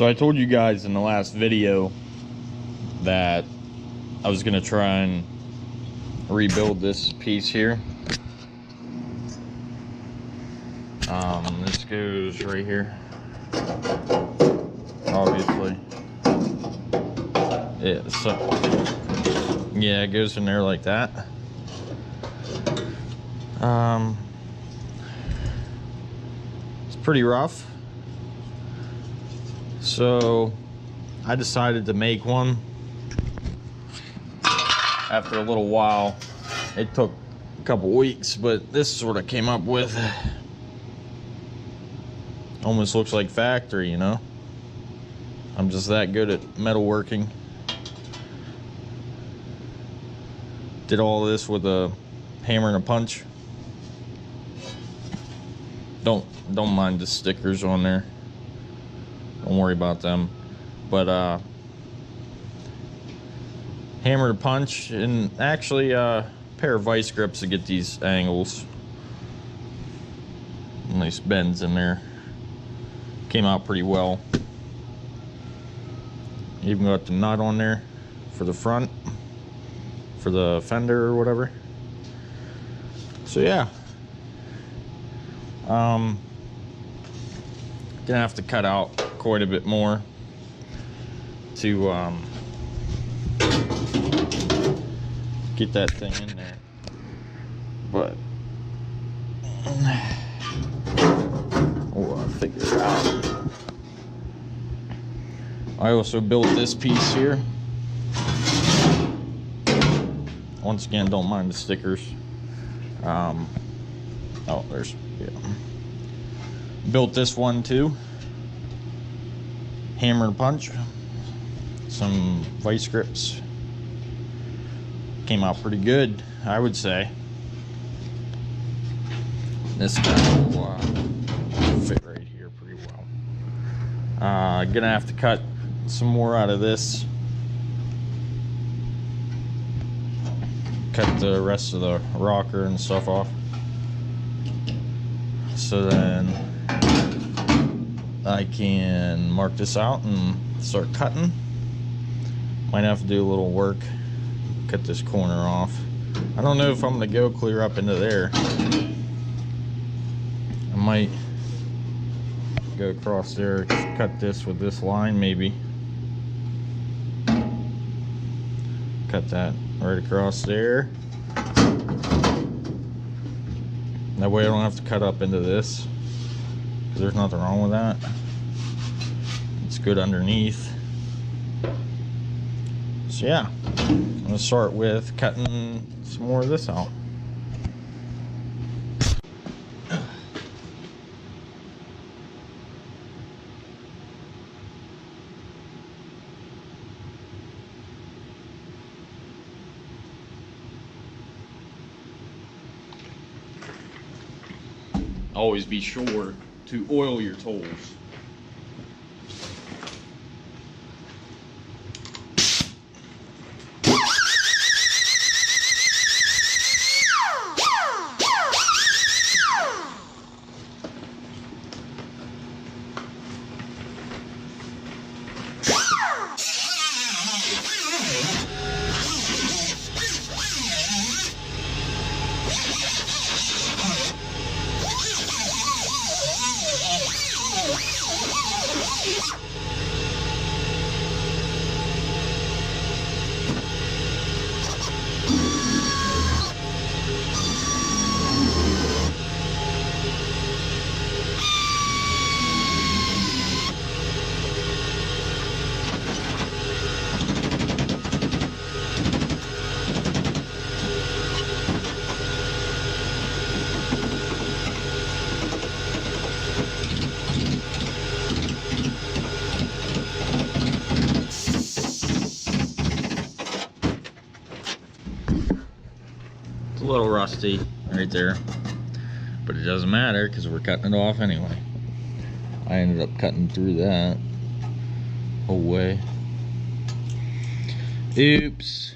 So I told you guys in the last video that I was gonna try and rebuild this piece here. This goes right here, obviously. Yeah, so yeah, it goes in there like that. It's pretty rough. So I decided to make one. After a little while, it took a couple weeks, but this is what I came up with. Almost looks like factory, you know? I'm just that good at metalworking. Did all this with a hammer and a punch. Don't mind the stickers on there. Don't worry about them. But hammer and punch, and actually a pair of vice grips to get these angles. Nice bends in there. Came out pretty well. Even got the nut on there for the front, for the fender or whatever. So yeah, gonna have to cut out quite a bit more to get that thing in there, but I'll figure it out. I also built this piece here. Once again, don't mind the stickers. Oh, there's, yeah. Built this one too. Hammer and punch. Some vice grips. Came out pretty good, I would say. This guy will fit right here pretty well. Gonna have to cut some more out of this. Cut the rest of the rocker and stuff off. So then I can mark this out and start cutting. Might have to do a little work. Cut this corner off. I don't know if I'm gonna go clear up into there. I might go across there, cut this with this line maybe. Cut that right across there. That way I don't have to cut up into this, because there's nothing wrong with that. It's good underneath. So yeah, I'm gonna start with cutting some more of this out. Always be sure to oil your tools. A little rusty right there, but it doesn't matter because we're cutting it off anyway. I ended up cutting through that whole way. Oops.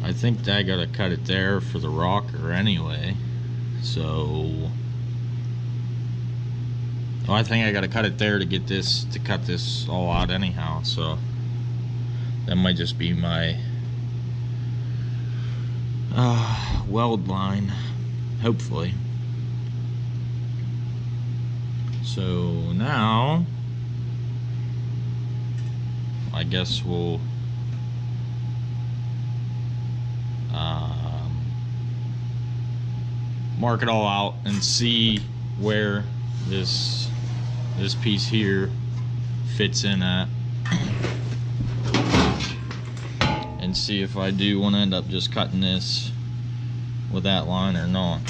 I think I gotta cut it there for the rocker anyway, So, well, I think I gotta cut it there to get this, to cut this all out anyhow. So that might just be my weld line, hopefully. So now I guess we'll mark it all out and see where this piece here fits in at, and see if I do want to end up just cutting this with that line or not.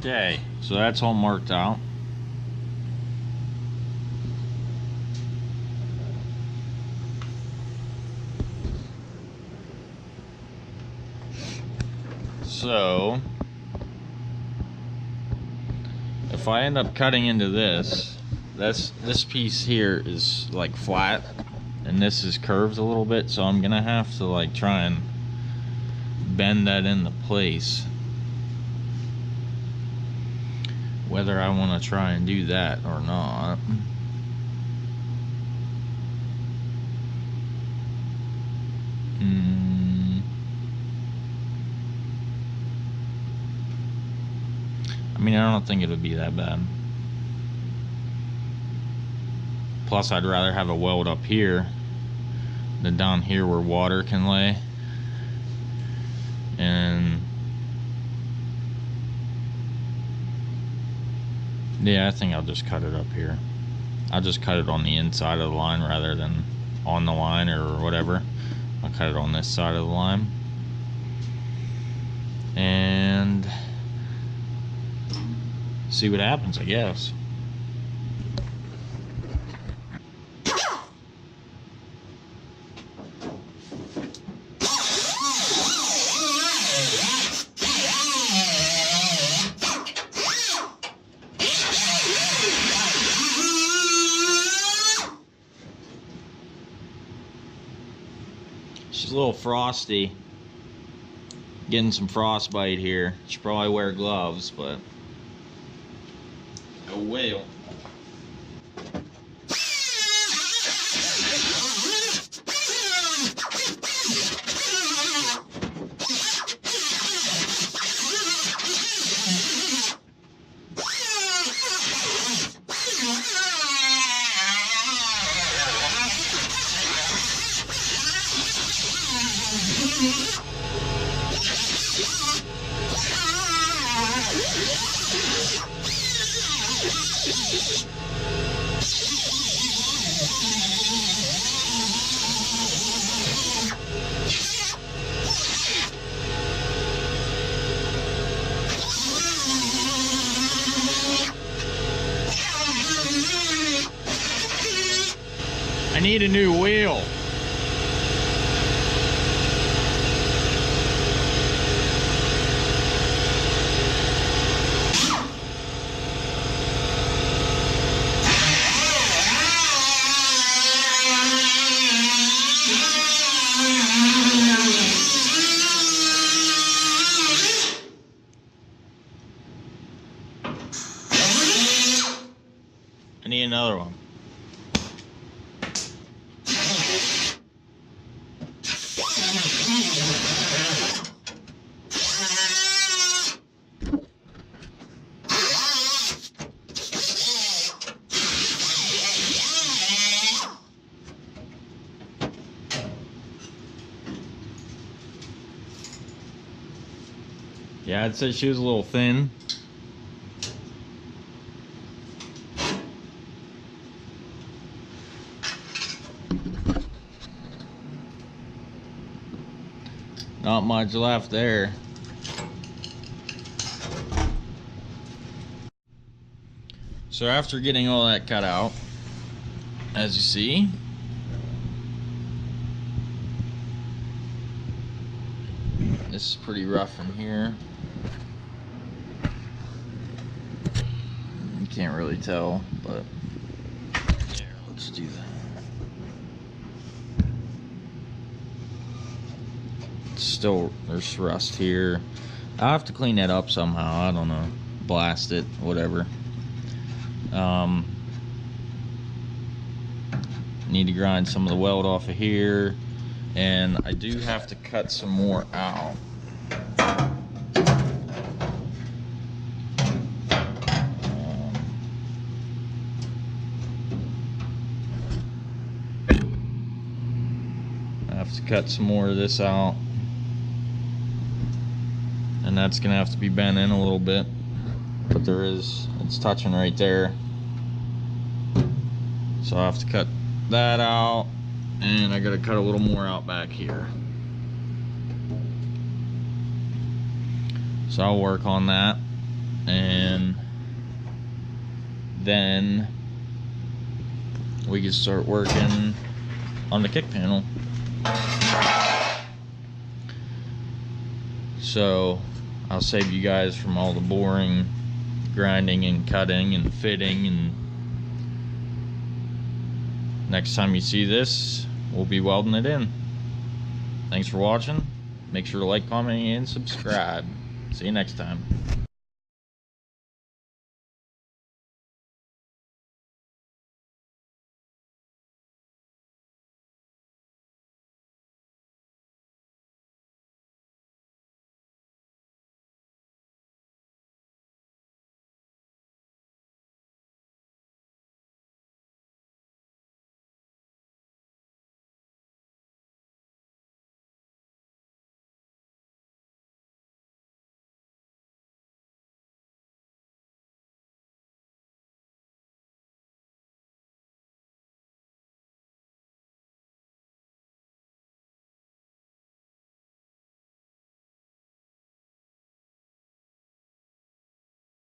Okay, so that's all marked out. So if I end up cutting into this piece here is like flat and this is curved a little bit, so I'm gonna have to like try and bend that into place. Whether I want to try and do that or not. I mean, I don't think it would be that bad. Plus, I'd rather have a weld up here than down here where water can lay. And yeah, I think I'll just cut it up here. I'll just cut it on the inside of the line rather than on the line or whatever. I'll cut it on this side of the line. And see what happens, I guess. She's a little frosty. Getting some frostbite here. Should probably wear gloves, but oh well. I need a new wheel. need another one. Yeah, I'd say she was a little thin. Not much left there. So after getting all that cut out, as you see, this is pretty rough in here. You can't really tell, but here, let's do that. Still, there's rust here. I'll have to clean that up somehow. I don't know. Blast it, whatever. Need to grind some of the weld off of here, and I do have to cut some more out. I have to cut some more of this out, and that's gonna have to be bent in a little bit, but it's touching right there, so I have to cut that out, and I gotta cut a little more out back here. So I'll work on that, and then we can start working on the kick panel. So I'll save you guys from all the boring grinding and cutting and fitting, and next time you see this, we'll be welding it in. Thanks for watching. Make sure to like, comment, and subscribe. See you next time.